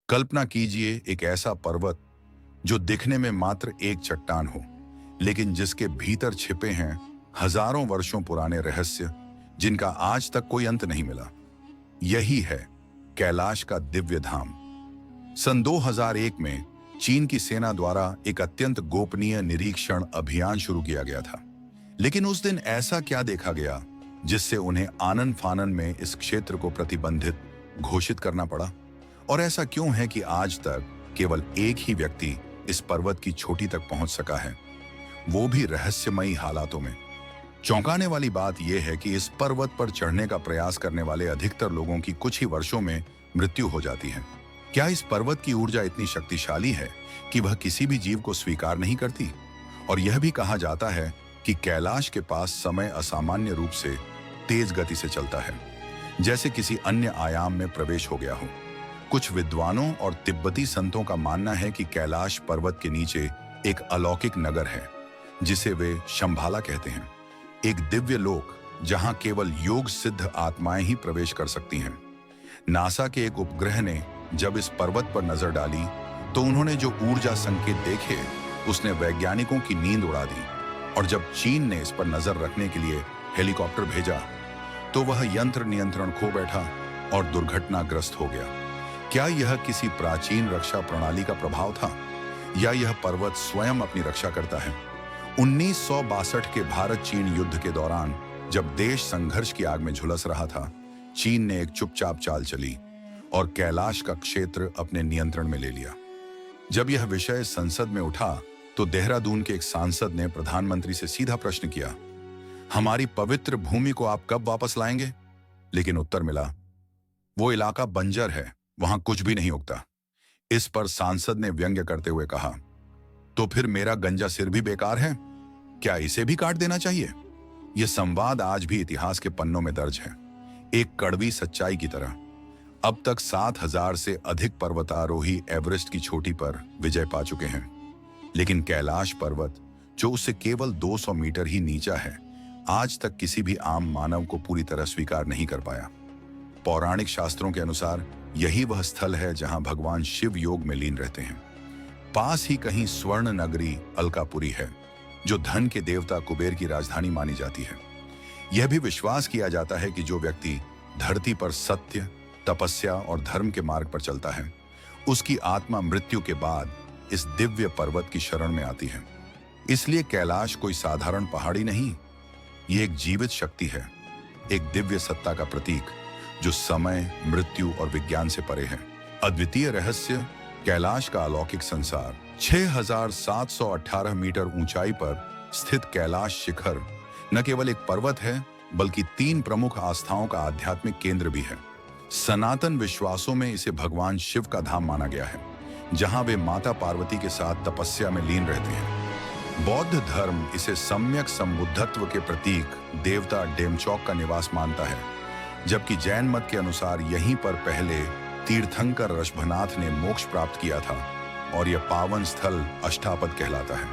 कल्पना कीजिए एक ऐसा पर्वत जो दिखने में मात्र एक चट्टान हो, लेकिन जिसके भीतर छिपे हैं हजारों वर्षों पुराने रहस्य जिनका आज तक कोई अंत नहीं मिला। यही है कैलाश का दिव्य धाम। सन 2001 में चीन की सेना द्वारा एक अत्यंत गोपनीय निरीक्षण अभियान शुरू किया गया था। लेकिन उस दिन ऐसा क्या देखा गया जिससे उन्हें आनन फानन में इस क्षेत्र को प्रतिबंधित घोषित करना पड़ा? और ऐसा क्यों है कि आज तक केवल एक ही व्यक्ति इस पर्वत की चोटी तक पहुंच सका है, वो भी रहस्यमयी हालातों में? चौंकाने वाली बात यह है कि इस पर्वत पर चढ़ने का प्रयास करने वाले अधिकतर लोगों की कुछ ही वर्षों में मृत्यु हो जाती है। क्या इस पर्वत की ऊर्जा इतनी शक्तिशाली है कि वह किसी भी जीव को स्वीकार नहीं करती? और यह भी कहा जाता है कि कैलाश के पास समय असामान्य रूप से तेज गति से चलता है, जैसे किसी अन्य आयाम में प्रवेश हो गया हो। कुछ विद्वानों और तिब्बती संतों का मानना है कि कैलाश पर्वत के नीचे एक अलौकिक नगर है जिसे वे शंभाला कहते हैं, एक दिव्य लोक जहां केवल योग सिद्ध आत्माएं ही प्रवेश कर सकती हैं। नासा के एक उपग्रह ने जब इस पर्वत पर नजर डाली तो उन्होंने जो ऊर्जा संकेत देखे उसने वैज्ञानिकों की नींद उड़ा दी। और जब चीन ने इस पर नजर रखने के लिए हेलीकॉप्टर भेजा तो वह यंत्र नियंत्रण खो बैठा और दुर्घटनाग्रस्त हो गया। क्या यह किसी प्राचीन रक्षा प्रणाली का प्रभाव था या यह पर्वत स्वयं अपनी रक्षा करता है? 1962 के भारत चीन युद्ध के दौरान जब देश संघर्ष की आग में झुलस रहा था, चीन ने एक चुपचाप चाल चली और कैलाश का क्षेत्र अपने नियंत्रण में ले लिया। जब यह विषय संसद में उठा तो देहरादून के एक सांसद ने प्रधानमंत्री से सीधा प्रश्न किया, हमारी पवित्र भूमि को आप कब वापस लाएंगे? लेकिन उत्तर मिला, वो इलाका बंजर है, वहां कुछ भी नहीं उगता। इस पर सांसद ने व्यंग्य करते हुए कहा, तो फिर मेरा गंजा सिर भी बेकार है, क्या इसे भी काट देना चाहिए? यह संवाद आज भी इतिहास के पन्नों में दर्ज है, एक कड़वी सच्चाई की तरह। अब तक 7,000 से अधिक पर्वतारोही एवरेस्ट की चोटी पर विजय पा चुके हैं, लेकिन कैलाश पर्वत जो उससे केवल 200 मीटर ही नीचा है, आज तक किसी भी आम मानव को पूरी तरह स्वीकार नहीं कर पाया। पौराणिक शास्त्रों के अनुसार यही वह स्थल है जहां भगवान शिव योग में लीन रहते हैं। पास ही कहीं स्वर्ण नगरी अलकापुरी है, जो धन के देवता कुबेर की राजधानी मानी जाती है। यह भी विश्वास किया जाता है कि जो व्यक्ति धरती पर सत्य, तपस्या और धर्म के मार्ग पर चलता है, उसकी आत्मा मृत्यु के बाद इस दिव्य पर्वत की शरण में आती है। इसलिए कैलाश कोई साधारण पहाड़ी नहीं, ये एक जीवित शक्ति है, एक दिव्य सत्ता का प्रतीक जो समय, मृत्यु और विज्ञान से परे है। अद्वितीय रहस्य कैलाश का अलौकिक संसार। 6,718 मीटर ऊंचाई पर स्थित कैलाश शिखर न केवल एक पर्वत है, बल्कि 3 प्रमुख आस्थाओं का आध्यात्मिक केंद्र भी है। सनातन विश्वासों में इसे भगवान शिव का धाम माना गया है, जहां वे माता पार्वती के साथ तपस्या में लीन रहते हैं। बौद्ध धर्म इसे सम्यक संबुद्धत्व के प्रतीक देवता डेमचौक का निवास मानता है, जबकि जैन मत के अनुसार यहीं पर पहले तीर्थंकर ऋषभनाथ ने मोक्ष प्राप्त किया था और यह पावन स्थल अष्टापद कहलाता है।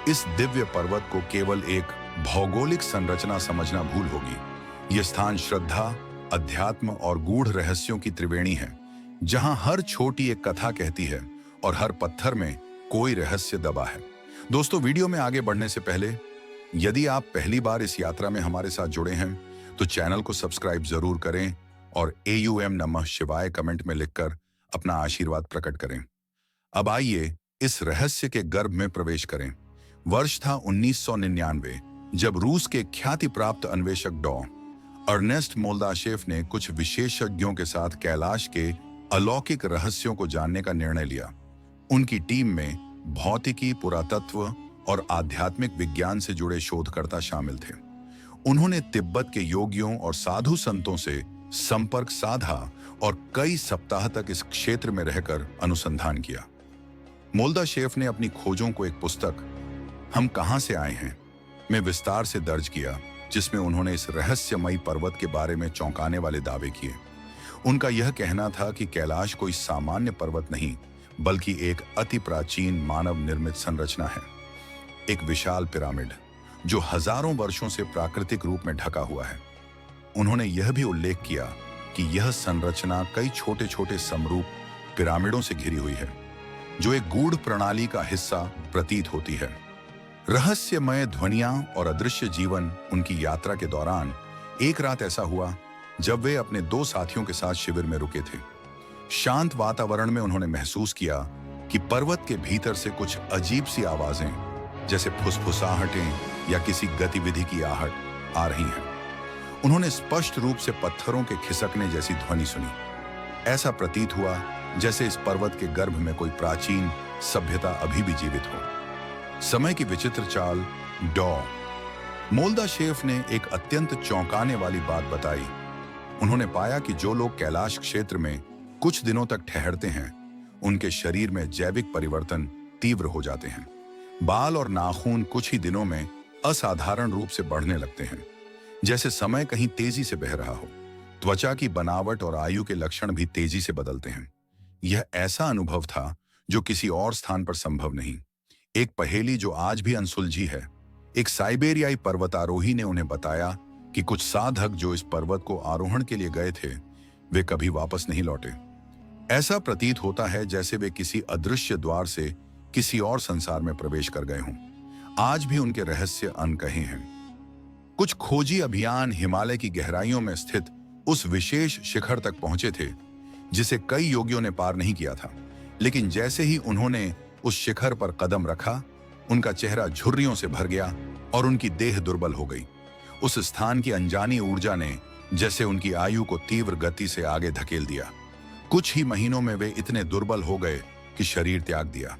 इस दिव्य पर्वत को केवल एक भौगोलिक संरचना समझना भूल होगी। यह स्थान श्रद्धा, अध्यात्म और गूढ़ रहस्यों की त्रिवेणी है, जहां हर छोटी एक कथा कहती है और हर पत्थर में कोई रहस्य दबा है। दोस्तों, वीडियो में आगे बढ़ने से पहले यदि आप पहली बार इस यात्रा में हमारे साथ जुड़े हैं तो चैनल को सब्सक्राइब जरूर करें और AUM नमः शिवाय कमेंट में लिखकर अपना आशीर्वाद प्रकट करें। अब आइए इस रहस्य के गर्भ में प्रवेश करें। वर्ष था 1999, जब रूस के ख्याति प्राप्त अन्वेषक डॉ अर्नेस्ट मोल्दाशेव ने कुछ विशेषज्ञों के साथ कैलाश के अलौकिक रहस्यों को जानने का निर्णय लिया। उनकी टीम में भौतिकी, पुरातत्व और आध्यात्मिक विज्ञान से जुड़े शोधकर्ता शामिल थे। उन्होंने तिब्बत के योगियों और साधु संतों से संपर्क साधा और कई सप्ताह तक इस क्षेत्र में रहकर अनुसंधान किया। मोल्दाशेव ने अपनी खोजों को एक पुस्तक हम कहां से आए हैं में विस्तार से दर्ज किया, जिसमें उन्होंने इस रहस्यमयी पर्वत के बारे में चौंकाने वाले दावे किए। उनका यह कहना था कि कैलाश कोई सामान्य पर्वत नहीं, बल्कि एक अति प्राचीन मानव निर्मित संरचना है, एक विशाल पिरामिड जो हजारों वर्षों से प्राकृतिक रूप में ढका हुआ है। उन्होंने यह भी उल्लेख किया कि यह संरचना कई छोटे छोटे समरूप पिरामिडों से घिरी हुई है, जो एक गूढ़ प्रणाली का हिस्सा प्रतीत होती है। रहस्यमय ध्वनियां और अदृश्य जीवन उनकी यात्रा के दौरान एक रात ऐसा हुआ जब वे अपने 2 साथियों के साथ शिविर में रुके थे। शांत वातावरण में उन्होंने महसूस किया कि पर्वत के भीतर से कुछ अजीब सी आवाजें, जैसे फुसफुसाहटें या किसी गतिविधि की आहट आ रही हैं। उन्होंने स्पष्ट रूप से पत्थरों के खिसकने जैसी ध्वनि सुनी। ऐसा प्रतीत हुआ जैसे इस पर्वत के गर्भ में कोई प्राचीन सभ्यता अभी भी जीवित हो। समय की विचित्र चाल डॉ मोल्दाशेफ ने एक अत्यंत चौंकाने वाली बात बताई। उन्होंने पाया कि जो लोग कैलाश क्षेत्र में कुछ दिनों तक ठहरते हैं, उनके शरीर में जैविक परिवर्तन तीव्र हो जाते हैं। बाल और नाखून कुछ ही दिनों में असाधारण रूप से बढ़ने लगते हैं, जैसे समय कहीं तेजी से बह रहा हो। त्वचा की बनावट और आयु के लक्षण भी तेजी से बदलते हैं। यह ऐसा अनुभव था जो किसी और स्थान पर संभव नहीं। एक पहेली जो आज भी अनसुलझी है। एक साइबेरियाई पर्वतारोही ने उन्हें बताया कि कुछ साधक जो इस पर्वत को आरोहण के लिए गए थे, वे कभी वापस नहीं लौटे। ऐसा प्रतीत होता है जैसे वे किसी अदृश्य द्वार से किसी और संसार में प्रवेश कर गए हों। आज भी उनके रहस्य अनकहे हैं। कुछ खोजी अभियान हिमालय की गहराइयों में स्थित उस विशेष शिखर तक पहुंचे थे जिसे कई योगियों ने पार नहीं किया था। लेकिन जैसे ही उन्होंने उस शिखर पर कदम रखा, उनका चेहरा झुर्रियों से भर गया और उनकी देह दुर्बल हो गई। उस स्थान की अनजानी ऊर्जा ने जैसे उनकी आयु को तीव्र गति से आगे धकेल दिया। कुछ ही महीनों में वे इतने दुर्बल हो गए कि शरीर त्याग दिया।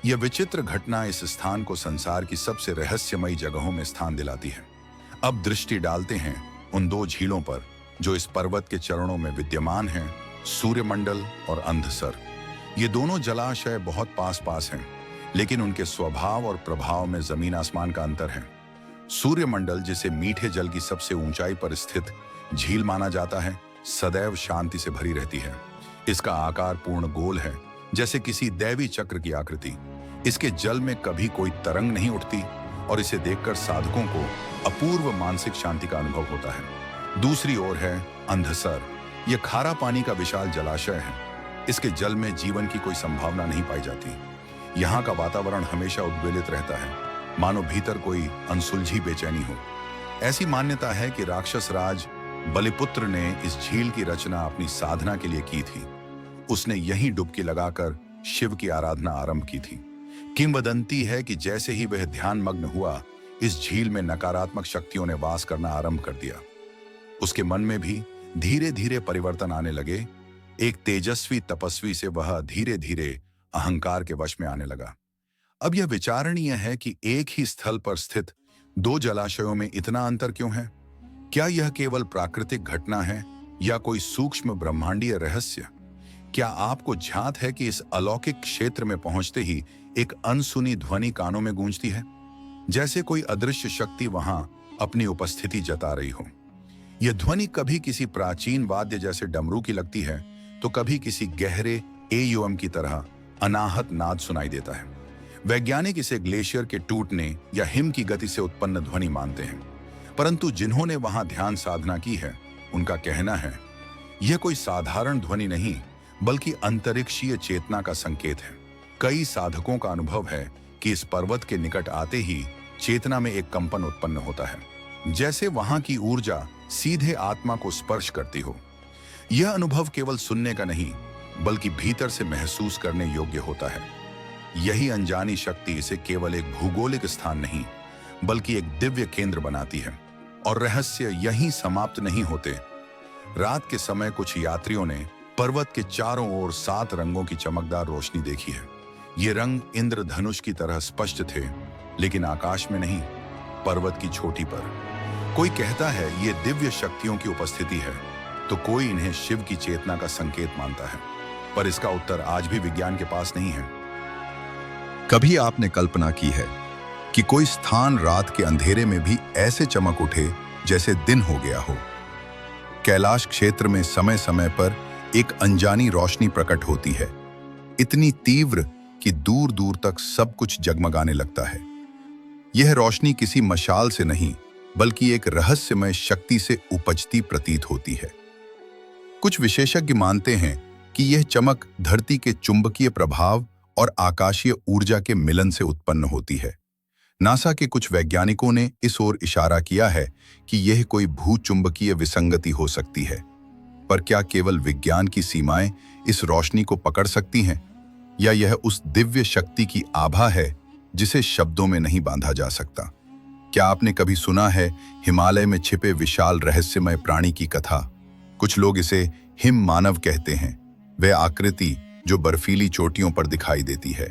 यह विचित्र घटना इस स्थान को संसार की सबसे रहस्यमयी जगहों में स्थान दिलाती है। अब दृष्टि डालते हैं उन 2 झीलों पर जो इस पर्वत के चरणों में विद्यमान हैं, सूर्यमंडल और अंधसर। ये दोनों जलाशय बहुत पास पास हैं, लेकिन उनके स्वभाव और प्रभाव में जमीन आसमान का अंतर है। सूर्यमंडल, जिसे मीठे जल की सबसे ऊंचाई पर स्थित झील माना जाता है, सदैव शांति से भरी रहती है। इसका आकार पूर्ण गोल है, जैसे किसी दैवी चक्र की आकृति। इसके जल में कभी कोई तरंग नहीं उठती और इसे देखकर साधकों को अपूर्व मानसिक शांति का अनुभव होता है। दूसरी ओर है अंधसर। यह खारा पानी का विशाल जलाशय है। इसके जल में जीवन की कोई संभावना नहीं पाई जाती। यहाँ का वातावरण हमेशा उद्वेलित रहता है, मानो भीतर कोई अनसुलझी बेचैनी हो। ऐसी मान्यता है कि राक्षस राज बलिपुत्र ने इस झील की रचना अपनी साधना के लिए की थी। उसने यहीं डुबकी लगाकर शिव की आराधना आरंभ की थी। किंवदंती है कि जैसे ही वह ध्यान मग्न हुआ, इस झील में नकारात्मक शक्तियों ने वास करना आरंभ कर दिया। उसके मन में भी धीरे धीरे परिवर्तन आने लगे। एक तेजस्वी तपस्वी से वह धीरे धीरे अहंकार के वश में आने लगा। अब यह विचारणीय है कि एक ही स्थल पर स्थित 2 जलाशयों में इतना अंतर क्यों है? क्या यह केवल प्राकृतिक घटना है या कोई सूक्ष्म ब्रह्मांडीय रहस्य? क्या आपको ज्ञात है कि इस अलौकिक क्षेत्र में पहुंचते ही एक अनसुनी ध्वनि कानों में गूंजती है, जैसे कोई अदृश्य शक्ति वहां अपनी उपस्थिति जता रही हो। यह ध्वनि कभी किसी प्राचीन वाद्य जैसे डमरू की लगती है, तो कभी किसी गहरे एयुएम की तरह अनाहत नाद सुनाई देता है। वैज्ञानिक इसे ग्लेशियर के टूटने या हिम की गति से उत्पन्न ध्वनि मानते हैं, परंतु जिन्होंने वहां ध्यान साधना की है, उनका कहना है यह कोई साधारण ध्वनि नहीं, बल्कि अंतरिक्षीय चेतना का संकेत है। कई साधकों का अनुभव है कि इस पर्वत के निकट आते ही चेतना में एक कंपन उत्पन्न होता है, जैसे वहां की ऊर्जा सीधे आत्मा को स्पर्श करती हो। यह अनुभव केवल सुनने का नहीं, बल्कि भीतर से महसूस करने योग्य होता है। यही अनजानी शक्ति इसे केवल एक भूगोलिक स्थान नहीं, बल्कि एक दिव्य केंद्र बनाती है। और रहस्य यहीं समाप्त नहीं होते। रात के समय कुछ यात्रियों ने पर्वत के चारों ओर 7 रंगों की चमकदार रोशनी देखी है। ये रंग इंद्रधनुष की तरह स्पष्ट थे, लेकिन आकाश में नहीं, पर्वत की चोटी पर। कोई कहता है ये दिव्य शक्तियों की उपस्थिति है, तो कोई इन्हें शिव की चेतना का संकेत मानता है। पर इसका उत्तर आज भी विज्ञान के पास नहीं है। कभी आपने कल्पना की है कि कोई स्थान रात के अंधेरे में भी ऐसे चमक उठे जैसे दिन हो गया हो? कैलाश क्षेत्र में समय समय पर एक अनजानी रोशनी प्रकट होती है, इतनी तीव्र कि दूर दूर तक सब कुछ जगमगाने लगता है। यह रोशनी किसी मशाल से नहीं, बल्कि एक रहस्यमय शक्ति से उपजती प्रतीत होती है। कुछ विशेषज्ञ मानते हैं कि यह चमक धरती के चुंबकीय प्रभाव और आकाशीय ऊर्जा के मिलन से उत्पन्न होती है। नासा के कुछ वैज्ञानिकों ने इस ओर इशारा किया है कि यह कोई भूचुंबकीय विसंगति हो सकती है। पर क्या केवल विज्ञान की सीमाएं इस रोशनी को पकड़ सकती हैं, या यह उस दिव्य शक्ति की आभा है जिसे शब्दों में नहीं बांधा जा सकता? क्या आपने कभी सुना है हिमालय में छिपे विशाल रहस्यमय प्राणी की कथा? कुछ लोग इसे हिम मानव कहते हैं, वह आकृति जो बर्फीली चोटियों पर दिखाई देती है,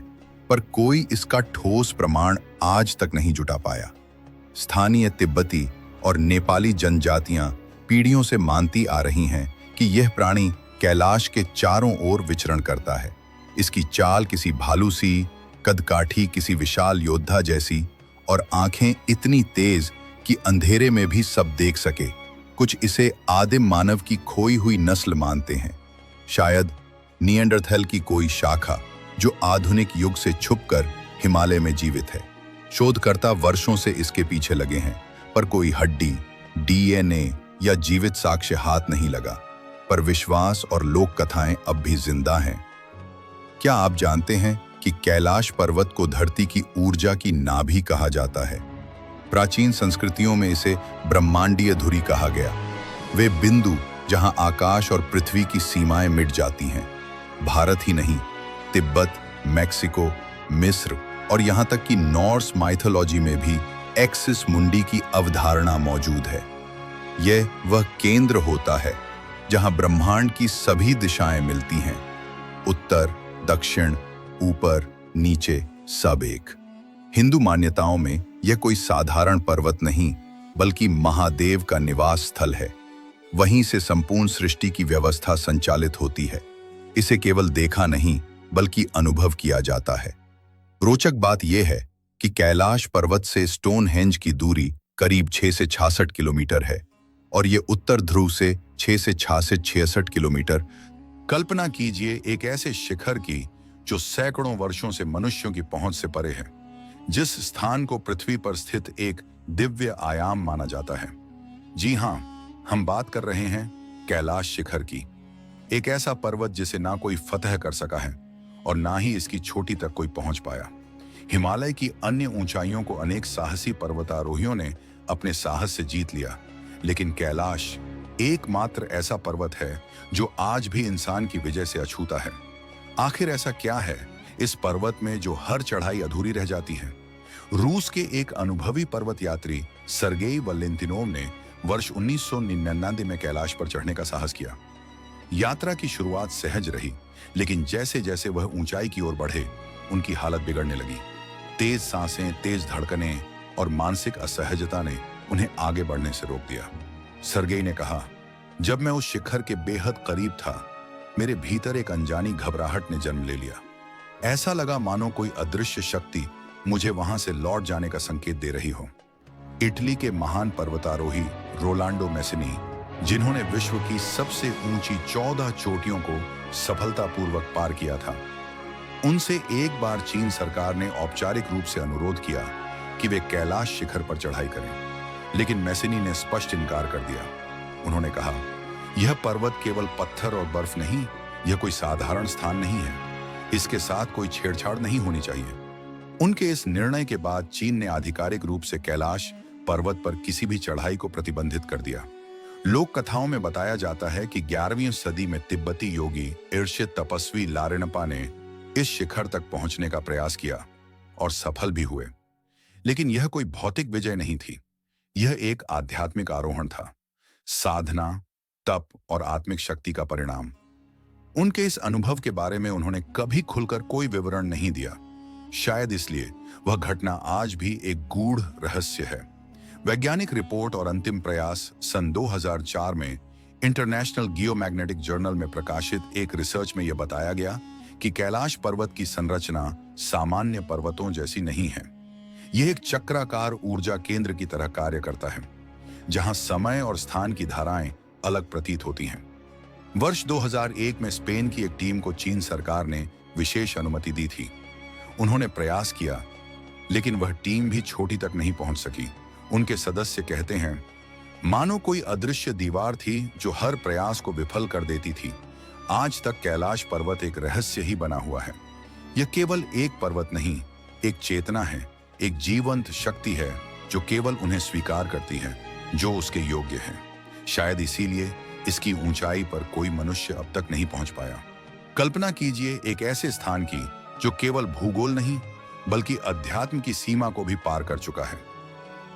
पर कोई इसका ठोस प्रमाण आज तक नहीं जुटा पाया। स्थानीय तिब्बती और नेपाली जनजातियां पीढ़ियों से मानती आ रही हैं कि यह प्राणी कैलाश के चारों ओर विचरण करता है। इसकी चाल किसी भालू सी, कदकाठी किसी विशाल योद्धा जैसी, और आंखें इतनी तेज कि अंधेरे में भी सब देख सके। कुछ इसे आदिम मानव की खोई हुई नस्ल मानते हैं, शायद निएंडरथैल की कोई शाखा जो आधुनिक युग से छुपकर हिमालय में जीवित है। शोधकर्ता वर्षों से इसके पीछे लगे हैं, पर कोई हड्डी, डीएनए या जीवित साक्ष्य हाथ नहीं लगा। पर विश्वास और लोक कथाएं अब भी जिंदा हैं। क्या आप जानते हैं कि कैलाश पर्वत को धरती की ऊर्जा की नाभि कहा जाता है? प्राचीन संस्कृतियों में इसे ब्रह्मांडीय धुरी कहा गया। वे बिंदु जहां आकाश और पृथ्वी की सीमाएं मिट जाती हैं। भारत ही नहीं, तिब्बत, मैक्सिको, मिस्र और यहां तक कि नॉर्स माइथोलॉजी में भी एक्सिस मुंडी की अवधारणा मौजूद है। यह वह केंद्र होता है जहां ब्रह्मांड की सभी दिशाएं मिलती हैं, उत्तर, दक्षिण, ऊपर, नीचे, सब एक। हिंदू मान्यताओं में यह कोई साधारण पर्वत नहीं, बल्कि महादेव का निवास स्थल है। वहीं से संपूर्ण सृष्टि की व्यवस्था संचालित होती है। इसे केवल देखा नहीं, बल्कि अनुभव किया जाता है। रोचक बात यह है कि कैलाश पर्वत से स्टोनहेंज की दूरी करीब 6 से 66 किलोमीटर है, और ये उत्तर ध्रुव से 6 से 66 किलोमीटर। कल्पना कीजिए एक ऐसे शिखर की जो सैकड़ों वर्षों से मनुष्यों की पहुंच से परे है, जिस स्थान को पृथ्वी पर स्थित एक दिव्य आयाम माना जाता है। जी हां, हम बात कर रहे हैं कैलाश शिखर की। एक ऐसा पर्वत जिसे ना कोई फतह कर सका है और ना ही इसकी चोटी तक कोई पहुंच पाया। हिमालय की अन्य ऊंचाइयों को अनेक साहसी पर्वतारोहियों ने अपने साहस से जीत लिया, लेकिन कैलाश एकमात्र ऐसा पर्वत है जो आज भी इंसान की विजय से अछूता है। आखिर ऐसा क्या है इस पर्वत में जो हर चढ़ाई अधूरी रह जाती है? रूस के एक अनुभवी पर्वत यात्री सर्गेई वलेंतिनोव ने वर्ष 1999 में कैलाश पर चढ़ने का साहस किया। यात्रा की शुरुआत सहज रही, लेकिन जैसे जैसे वह ऊंचाई की ओर बढ़े, उनकी हालत बिगड़ने लगी। तेज सांसें, तेज धड़कनें और मानसिक असहजता ने उन्हें आगे बढ़ने से रोक दिया। सर्गेई ने कहा, जब मैं उस शिखर के बेहद करीब था, मेरे भीतर एक अनजानी घबराहट ने जन्म ले लिया। ऐसा लगा मानो कोई अदृश्य शक्ति मुझे वहां से लौट जाने का संकेत दे रही हो। इटली के महान पर्वतारोही रोलांडो मेसिनी, जिन्होंने विश्व की सबसे ऊंची 14 चोटियों को सफलतापूर्वक पार किया था, उनसे एक बार चीन सरकार ने औपचारिक रूप से अनुरोध किया कि वे कैलाश शिखर पर चढ़ाई करें, लेकिन मेसिनी ने स्पष्ट इनकार कर दिया। उन्होंने कहा, यह पर्वत केवल पत्थर और बर्फ नहीं, यह कोई साधारण स्थान नहीं है। इसके साथ कोई छेड़छाड़ नहीं होनी चाहिए। उनके इस निर्णय के बाद चीन ने आधिकारिक रूप से कैलाश पर्वत पर किसी भी चढ़ाई को प्रतिबंधित कर दिया। लोक कथाओं में बताया जाता है कि 11वीं सदी में तिब्बती योगी ईर्ष्य तपस्वी लारेनपा ने इस शिखर तक पहुंचने का प्रयास किया और सफल भी हुए। लेकिन यह कोई भौतिक विजय नहीं थी, यह एक आध्यात्मिक आरोहण था, साधना, तप और आत्मिक शक्ति का परिणाम। उनके इस अनुभव के बारे में उन्होंने कभी खुलकर कोई विवरण नहीं दिया। शायद इसलिए वह घटना आज भी एक गूढ़ रहस्य है। वैज्ञानिक रिपोर्ट और अंतिम प्रयास सन 2004 में इंटरनेशनल जियोमैग्नेटिक जर्नल में प्रकाशित एक रिसर्च में यह बताया गया कि कैलाश पर्वत की संरचना सामान्य पर्वतों जैसी नहीं है। यह एक चक्राकार ऊर्जा केंद्र की तरह कार्य करता है, जहां समय और स्थान की धाराएं अलग प्रतीत होती हैं। वर्ष 2001 में स्पेन की एक टीम को चीन सरकार ने विशेष अनुमति दी थी। उन्होंने प्रयास किया, लेकिन वह टीम भी छोटी तक नहीं पहुंच सकी। उनके सदस्य कहते हैं, मानो कोई अदृश्य दीवार थी जो हर प्रयास को विफल कर देती थी। आज तक कैलाश पर्वत एक रहस्य ही बना हुआ है। यह केवल एक पर्वत नहीं, एक चेतना है, एक जीवंत शक्ति है जो केवल उन्हें स्वीकार करती है जो उसके योग्य है। शायद इसीलिए इसकी ऊंचाई पर कोई मनुष्य अब तक नहीं पहुंच पाया। कल्पना कीजिए एक ऐसे स्थान की जो केवल भूगोल नहीं बल्कि अध्यात्म की सीमा को भी पार कर चुका है।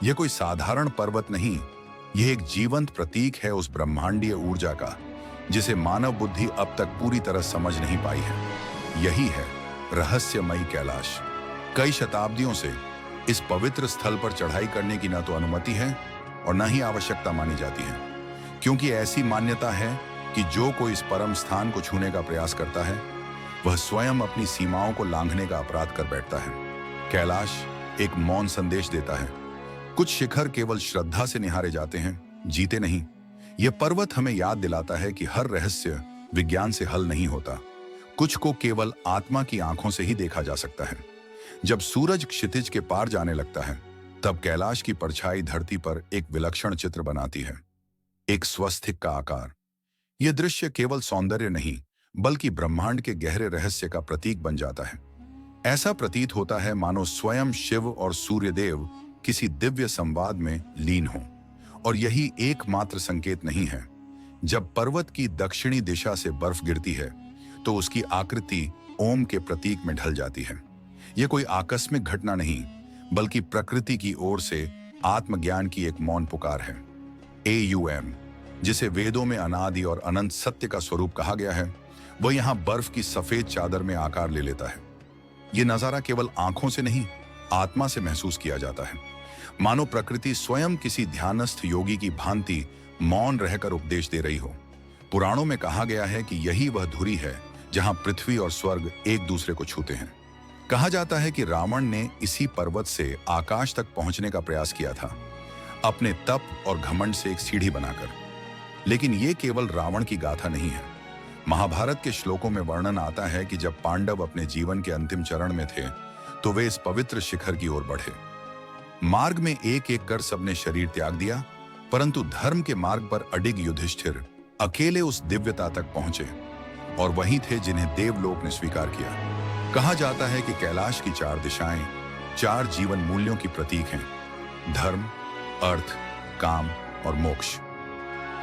यह कोई साधारण पर्वत नहीं, यह एक जीवंत प्रतीक है उस ब्रह्मांडीय ऊर्जा का जिसे मानव बुद्धि अब तक पूरी तरह समझ नहीं पाई है। यही है रहस्यमयी कैलाश। कई शताब्दियों से इस पवित्र स्थल पर चढ़ाई करने की न तो अनुमति है और न ही आवश्यकता मानी जाती है, क्योंकि ऐसी मान्यता है कि जो कोई इस परम स्थान को छूने का प्रयास करता है वह स्वयं अपनी सीमाओं को लांघने का अपराध कर बैठता है। कैलाश एक मौन संदेश देता है। कुछ शिखर केवल श्रद्धा से निहारे जाते हैं, जीते नहीं। यह पर्वत हमें याद दिलाता है कि हर रहस्य विज्ञान से हल नहीं होता, कुछ को केवल आत्मा की आंखों से ही देखा जा सकता है। जब सूरज क्षितिज के पार जाने लगता है तब कैलाश की परछाई धरती पर एक विलक्षण चित्र बनाती है, एक स्वस्तिक का आकार। यह दृश्य केवल सौंदर्य नहीं बल्कि ब्रह्मांड के गहरे रहस्य का प्रतीक बन जाता है। ऐसा प्रतीत होता है मानो स्वयं शिव और सूर्यदेव किसी दिव्य संवाद में लीन हो। और यही एकमात्र संकेत नहीं है। जब पर्वत की दक्षिणी दिशा से बर्फ गिरती है तो उसकी आकृति ओम के प्रतीक में ढल जाती है। यह कोई आकस्मिक घटना नहीं बल्कि प्रकृति की ओर से आत्मज्ञान की एक मौन पुकार है। AUM, जिसे वेदों में अनादि और अनंत सत्य का स्वरूप कहा गया है, वह यहां बर्फ की सफेद चादर में आकार ले लेता है। यह नजारा केवल आंखों से नहीं, आत्मा से महसूस किया जाता है, मानो प्रकृति स्वयं किसी ध्यानस्थ योगी की भांति मौन रहकर उपदेश दे रही हो। पुराणों में कहा गया है कि यही वह धुरी है जहां पृथ्वी और स्वर्ग एक दूसरे को छूते हैं। कहा जाता है कि रावण ने इसी पर्वत से आकाश तक पहुंचने का प्रयास किया था, अपने तप और घमंड से एक सीढ़ी बनाकर। लेकिन यह केवल रावण की गाथा नहीं है। महाभारत के श्लोकों में वर्णन आता है कि जब पांडव अपने जीवन के अंतिम चरण में थे तो वे इस पवित्र शिखर की ओर बढ़े। मार्ग में एक एक कर सबने शरीर त्याग दिया, परंतु धर्म के मार्ग पर अडिग युधिष्ठिर अकेले उस दिव्यता तक पहुंचे और वही थे जिन्हें देवलोक ने स्वीकार किया। कहा जाता है कि कैलाश की 4 दिशाएं 4 जीवन मूल्यों की प्रतीक हैं: धर्म, अर्थ, काम और मोक्ष।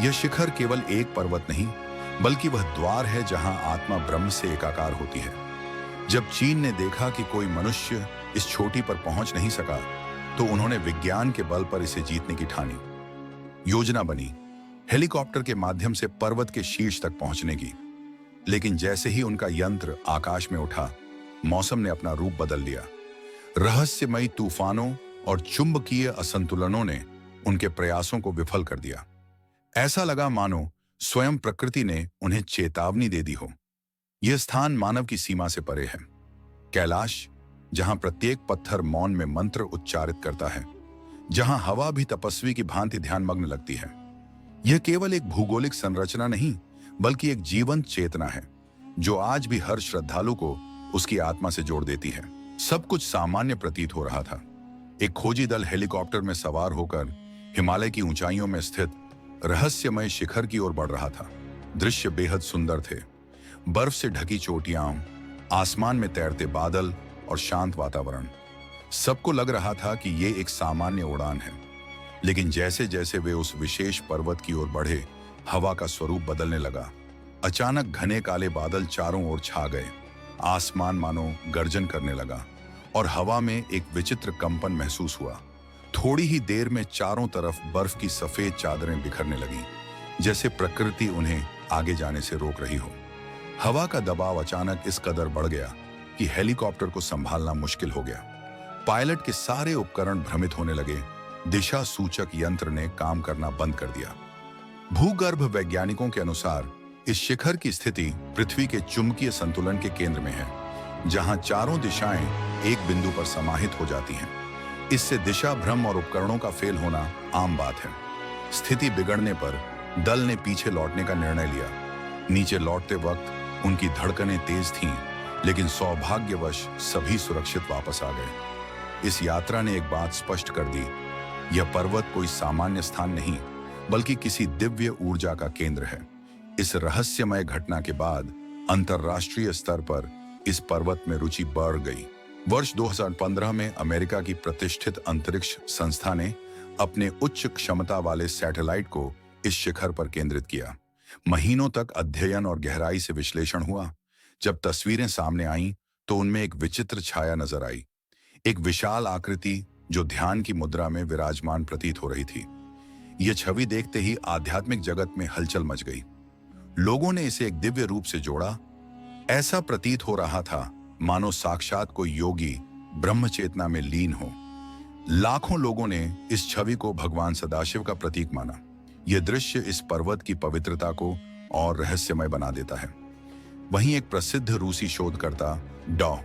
यह शिखर केवल एक पर्वत नहीं बल्कि वह द्वार है जहां आत्मा ब्रह्म से एकाकार होती है। जब चीन ने देखा कि कोई मनुष्य इस चोटी पर पहुंच नहीं सका तो उन्होंने विज्ञान के बल पर इसे जीतने की ठानी। योजना बनी हेलीकॉप्टर के माध्यम से पर्वत के शीर्ष तक पहुंचने की। लेकिन जैसे ही उनका यंत्र आकाश में उठा, मौसम ने अपना रूप बदल लिया। रहस्यमयी तूफानों और चुंबकीय असंतुलनों ने उनके प्रयासों को विफल कर दिया। ऐसा लगा मानो स्वयं प्रकृति ने उन्हें चेतावनी दे दी हो। यह स्थान मानव की सीमा से परे है। कैलाश, जहां प्रत्येक पत्थर मौन में मंत्र उच्चारित करता है, जहां हवा भी तपस्वी की भांति ध्यानमग्न लगती है। यह केवल एक भौगोलिक संरचना नहीं बल्कि एक जीवंत चेतना है जो आज भी हर श्रद्धालु को उसकी आत्मा से जोड़ देती है। सब कुछ सामान्य प्रतीत हो रहा था। एक खोजी दल हेलीकॉप्टर में सवार होकर हिमालय की ऊंचाइयों में स्थित रहस्यमय शिखर की ओर बढ़ रहा था। दृश्य बेहद सुंदर थे। बर्फ से ढकी चोटियां, आसमान में तैरते बादल और शांत वातावरण। सबको लग रहा था कि ये एक सामान्य उड़ान है। लेकिन जैसे जैसे वे उस विशेष पर्वत की ओर बढ़े, हवा का स्वरूप बदलने लगा। अचानक घने काले बादल चारों ओर छा गए। आसमान मानो गर्जन करने लगा और हवा में एक विचित्र कंपन महसूस हुआ। थोड़ी ही देर में चारों तरफ बर्फ की सफेद चादरें बिखरने लगीं, जैसे प्रकृति उन्हें आगे जाने से रोक रही हो। हवा का दबाव अचानक इस कदर बढ़ गया कि हेलीकॉप्टर को संभालना मुश्किल हो गया। पायलट के सारे उपकरण भ्रमित होने लगे। दिशा सूचक यंत्र ने काम करना बंद कर दिया। भूगर्भ वैज्ञानिकों के अनुसार इस शिखर की स्थिति पृथ्वी के चुंबकीय संतुलन के केंद्र में है, जहां चारों दिशाएं एक बिंदु पर समाहित हो जाती हैं। इससे दिशा भ्रम और उपकरणों का फेल होना आम बात है। स्थिति बिगड़ने पर दल ने पीछे लौटने का निर्णय लिया। नीचे लौटते वक्त उनकी धड़कनें तेज थीं, लेकिन सौभाग्यवश सभी सुरक्षित वापस आ गए। इस यात्रा ने एक बात स्पष्ट कर दी, यह पर्वत कोई सामान्य स्थान नहीं बल्कि किसी दिव्य ऊर्जा का केंद्र है। इस रहस्यमय घटना के बाद अंतर्राष्ट्रीय स्तर पर इस पर्वत में रुचि बढ़ गई। वर्ष 2015 में अमेरिका की प्रतिष्ठित अंतरिक्ष संस्था ने अपने उच्च क्षमता वाले सैटेलाइट को इस शिखर पर केंद्रित किया। महीनों तक अध्ययन और गहराई से विश्लेषण हुआ। जब तस्वीरें सामने आईं तो उनमें एक विचित्र छाया नजर आई, एक विशाल आकृति जो ध्यान की मुद्रा में विराजमान प्रतीत हो रही थी। यह छवि देखते ही आध्यात्मिक जगत में हलचल मच गई। लोगों ने इसे एक दिव्य रूप से जोड़ा। ऐसा प्रतीत हो रहा था मानो साक्षात कोई योगी ब्रह्म चेतना में लीन हो। लाखों लोगों ने इस छवि को भगवान सदाशिव का प्रतीक माना। यह दृश्य इस पर्वत की पवित्रता को और रहस्यमय बना देता है। वहीं एक प्रसिद्ध रूसी शोधकर्ता डॉ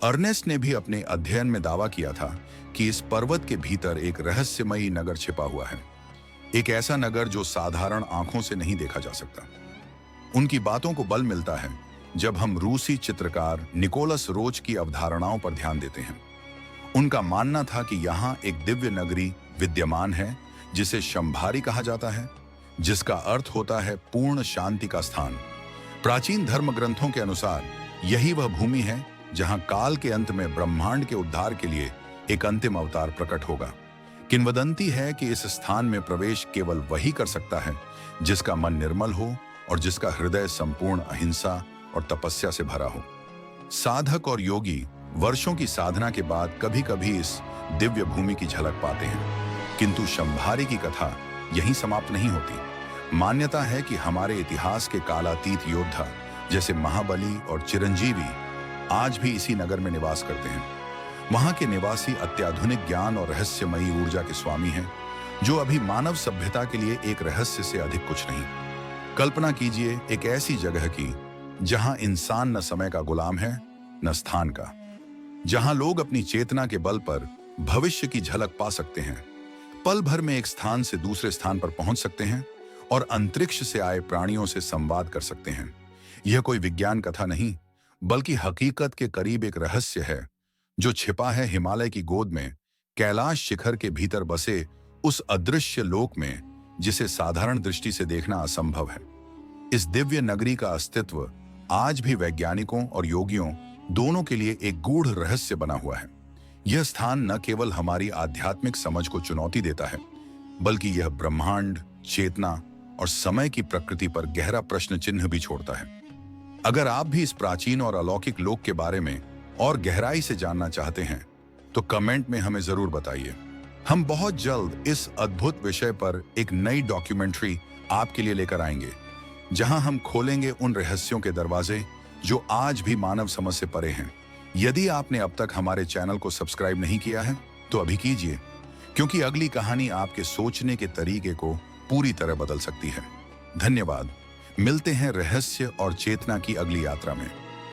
अर्नेस्ट ने भी अपने अध्ययन में दावा किया था कि इस पर्वत के भीतर एक रहस्यमयी नगर छिपा हुआ है, एक ऐसा नगर जो साधारण आंखों से नहीं देखा जा सकता। उनकी बातों को बल मिलता है जब हम रूसी चित्रकार निकोलस रोच की अवधारणाओं पर ध्यान देते हैं। उनका मानना था कि यहाँ एक दिव्य नगरी विद्यमान है जिसे शंभारी कहा जाता है, जिसका अर्थ होता है पूर्ण शांति का स्थान। प्राचीन धर्म ग्रंथों के अनुसार यही वह भूमि है जहां काल के अंत में ब्रह्मांड के उद्धार के लिए एक अंतिम अवतार प्रकट होगा। किंवदंती है कि इस स्थान में प्रवेश केवल वही कर सकता है जिसका मन निर्मल हो और जिसका हृदय संपूर्ण अहिंसा और तपस्या से भरा हो। साधक और योगी वर्षों की साधना के बाद कभी कभी इस दिव्य भूमि की झलक पाते हैं, किंतु शंभारी की कथा यहीं समाप्त नहीं होती। मान्यता है कि हमारे इतिहास के कालातीत योद्धा जैसे महाबली और चिरंजीवी आज भी इसी नगर में निवास करते हैं। वहां के निवासी अत्याधुनिक ज्ञान और रहस्यमयी ऊर्जा के स्वामी हैं, जो अभी मानव सभ्यता के लिए एक रहस्य से अधिक कुछ नहीं। कल्पना कीजिए एक ऐसी जगह की जहां इंसान न समय का गुलाम है न स्थान का, जहां लोग अपनी चेतना के बल पर भविष्य की झलक पा सकते हैं, पल भर में एक स्थान से दूसरे स्थान पर पहुंच सकते हैं और अंतरिक्ष से आए प्राणियों से संवाद कर सकते हैं। यह कोई विज्ञान कथा नहीं, बल्कि हकीकत के करीब एक रहस्य है जो छिपा है हिमालय की गोद में, कैलाश शिखर के भीतर बसे उस अदृश्य लोक में जिसे साधारण दृष्टि से देखना असंभव है। इस दिव्य नगरी का अस्तित्व आज भी वैज्ञानिकों और योगियों दोनों के लिए एक गूढ़ रहस्य बना हुआ है। यह स्थान न केवल हमारी आध्यात्मिक समझ को चुनौती देता है, बल्कि यह ब्रह्मांड, चेतना और समय की प्रकृति पर गहरा प्रश्न चिन्ह भी छोड़ता है। अगर आप भी इस प्राचीन और अलौकिक लोक के बारे में और गहराई से जानना चाहते हैं तो कमेंट में हमें जरूर बताइए। हम बहुत जल्द इस अद्भुत विषय पर एक नई डॉक्यूमेंट्री आपके लिए लेकर आएंगे, जहां हम खोलेंगे उन रहस्यों के दरवाजे जो आज भी मानव समझ से परे हैं। यदि आपने अब तक हमारे चैनल को सब्सक्राइब नहीं किया है तो अभी कीजिए, क्योंकि अगली कहानी आपके सोचने के तरीके को पूरी तरह बदल सकती है। धन्यवाद। मिलते हैं रहस्य और चेतना की अगली यात्रा में।